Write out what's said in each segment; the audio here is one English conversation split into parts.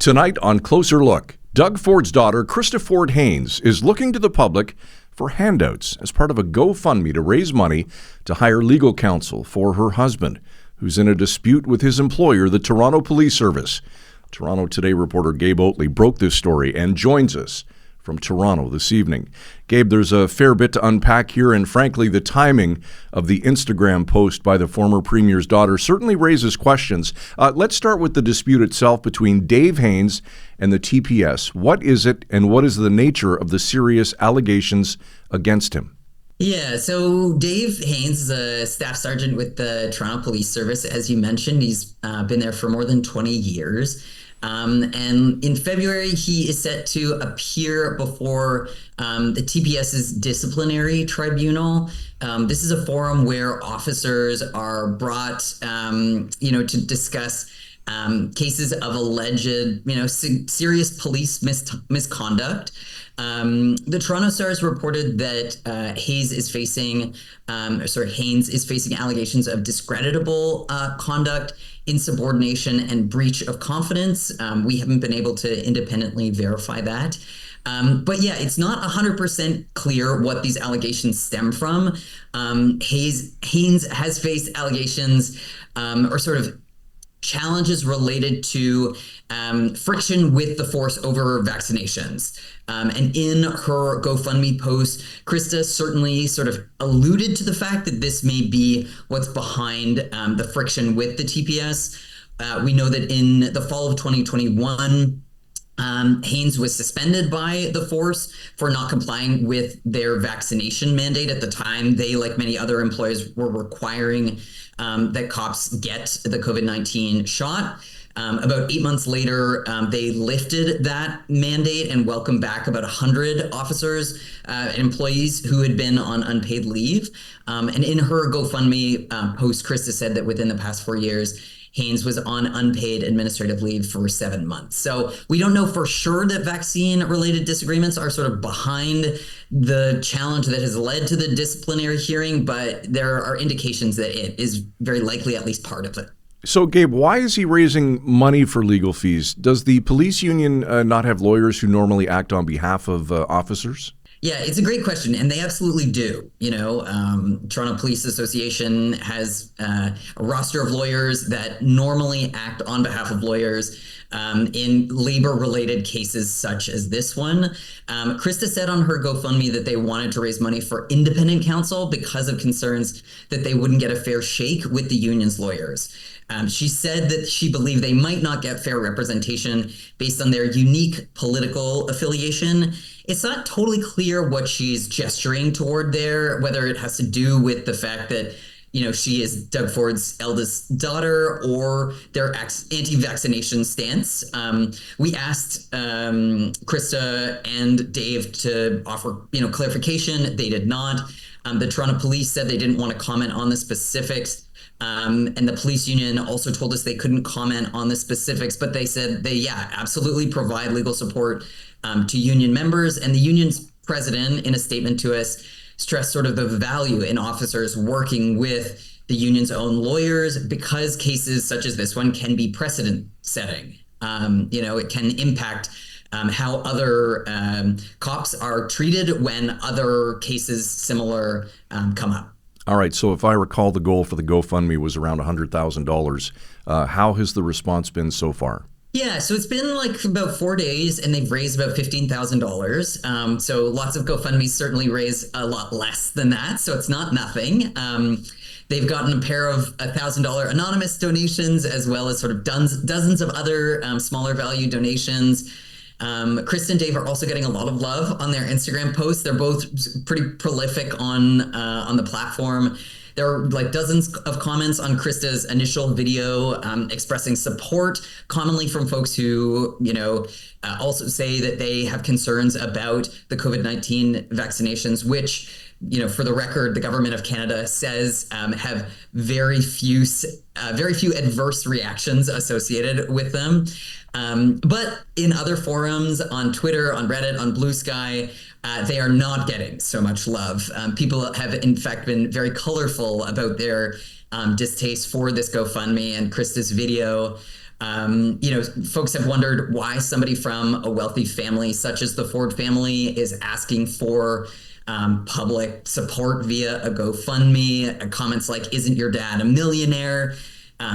Tonight on Closer Look, Doug Ford's daughter, Krista Ford Haynes, is looking to the public for handouts as part of a GoFundMe to raise money to hire legal counsel for her husband, who's in a dispute with his employer, the Toronto Police Service. Toronto Today reporter Gabe Oatley broke this story and joins us from Toronto this evening. Gabe, there's a fair bit to unpack here, and frankly, the timing of the Instagram post by the former Premier's daughter certainly raises questions. Let's start with the dispute itself between Dave Haynes and the TPS. What is it, and what is the nature of the serious allegations against him? Yeah, so Dave Haynes is a staff sergeant with the Toronto Police Service. As you mentioned, he's been there for more than 20 years. And in February, he is set to appear before the TPS's Disciplinary Tribunal. This is a forum where officers are brought, to discuss cases of alleged, serious police misconduct. The Toronto Stars reported that Haynes is facing allegations of discreditable conduct, insubordination, and breach of confidence. We haven't been able to independently verify that. But yeah, it's not 100% clear what these allegations stem from. Haynes has faced allegations or sort of challenges related to friction with the force over vaccinations. And in her GoFundMe post, Krista certainly sort of alluded to the fact that this may be what's behind the friction with the TPS. We know that in the fall of 2021, Haynes was suspended by the force for not complying with their vaccination mandate. At the time, they, like many other employers, were requiring that cops get the COVID-19 shot. About 8 months later, they lifted that mandate and welcomed back about 100 officers and employees who had been on unpaid leave. And in her GoFundMe post, Krista said that within the past 4 years, Haynes was on unpaid administrative leave for 7 months. So we don't know for sure that vaccine-related disagreements are sort of behind the challenge that has led to the disciplinary hearing, but there are indications that it is very likely at least part of it. So, Gabe, why is he raising money for legal fees? Does the police union not have lawyers who normally act on behalf of officers? Yeah, it's a great question, and they absolutely do. Toronto Police Association has a roster of lawyers that normally act on behalf of lawyers in labor-related cases such as this one. Krista said on her GoFundMe that they wanted to raise money for independent counsel because of concerns that they wouldn't get a fair shake with the union's lawyers. She said that she believed they might not get fair representation based on their unique political affiliation. It's not totally clear what she's gesturing toward there, whether it has to do with the fact that, she is Doug Ford's eldest daughter or their anti-vaccination stance. We asked Krista and Dave to offer, clarification. They did not. The Toronto Police said they didn't want to comment on the specifics. And the police union also told us they couldn't comment on the specifics, but they said they, absolutely provide legal support to union members. And the union's president, in a statement to us, stressed sort of the value in officers working with the union's own lawyers because cases such as this one can be precedent setting. It can impact how other cops are treated when other cases similar come up. All right, so if I recall, the goal for the GoFundMe was around $100,000. How has the response been so far? Yeah, so it's been like about 4 days, and they've raised about $15,000. So lots of GoFundMes certainly raise a lot less than that, so it's not nothing. They've gotten a pair of $1,000 anonymous donations, as well as sort of dozens of other smaller value donations. Krista and Dave are also getting a lot of love on their Instagram posts. They're both pretty prolific on the platform. There are like dozens of comments on Krista's initial video expressing support, commonly from folks who, also say that they have concerns about the COVID-19 vaccinations, which, for the record, the government of Canada says have very few adverse reactions associated with them. But in other forums, on Twitter, on Reddit, on Blue Sky, they are not getting so much love. People have, in fact, been very colorful about their distaste for this GoFundMe and Krista's video. Folks have wondered why somebody from a wealthy family such as the Ford family is asking for public support via a GoFundMe. Comments like, "Isn't your dad a millionaire?"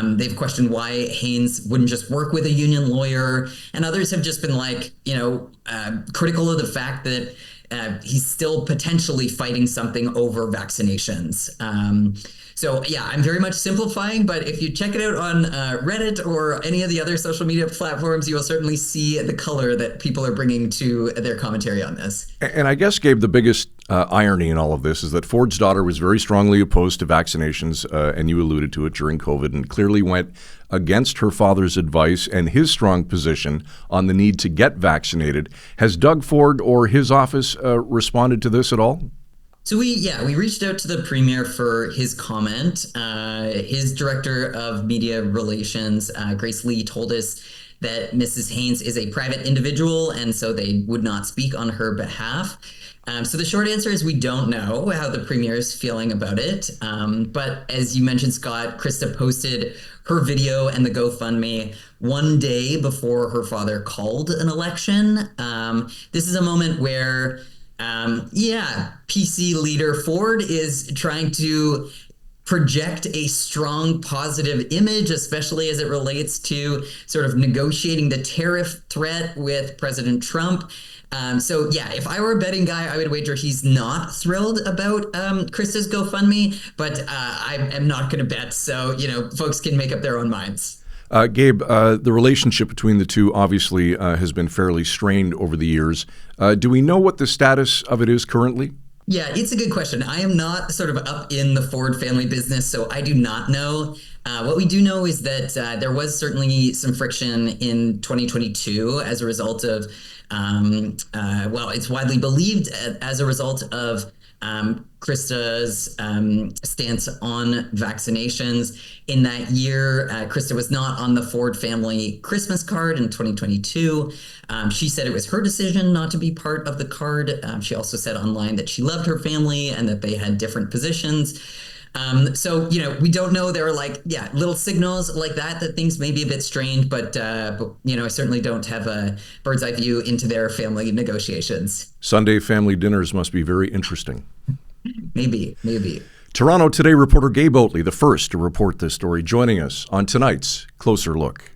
They've questioned why Haynes wouldn't just work with a union lawyer. And others have just been like, critical of the fact that he's still potentially fighting something over vaccinations. I'm very much simplifying, but if you check it out on Reddit or any of the other social media platforms, you will certainly see the color that people are bringing to their commentary on this. And I guess, Gabe, the biggest irony in all of this is that Ford's daughter was very strongly opposed to vaccinations, and you alluded to it during COVID, and clearly went against her father's advice and his strong position on the need to get vaccinated. Has Doug Ford or his office responded to this at all? So we reached out to the premier for his comment. His director of media relations, Grace Lee, told us that Mrs. Haynes is a private individual, and so they would not speak on her behalf. So the short answer is we don't know how the premier is feeling about it. But as you mentioned, Scott, Krista posted her video and the GoFundMe one day before her father called an election. This is a moment where PC leader Ford is trying to project a strong positive image, especially as it relates to sort of negotiating the tariff threat with President Trump. If I were a betting guy, I would wager he's not thrilled about Krista's GoFundMe, but I am not going to bet. So, folks can make up their own minds. Gabe, the relationship between the two obviously has been fairly strained over the years. Do we know what the status of it is currently? Yeah, it's a good question. I am not sort of up in the Ford family business, so I do not know. What we do know is that there was certainly some friction in 2022 as a result of, it's widely believed as a result of Krista's stance on vaccinations. In that year, Krista was not on the Ford family Christmas card in 2022. She said it was her decision not to be part of the card. She also said online that she loved her family and that they had different positions. We don't know. There are little signals like that things may be a bit strained, but I certainly don't have a bird's eye view into their family negotiations. Sunday family dinners must be very interesting. Maybe. Toronto Today reporter Gabe Oatley, the first to report this story, joining us on tonight's Closer Look.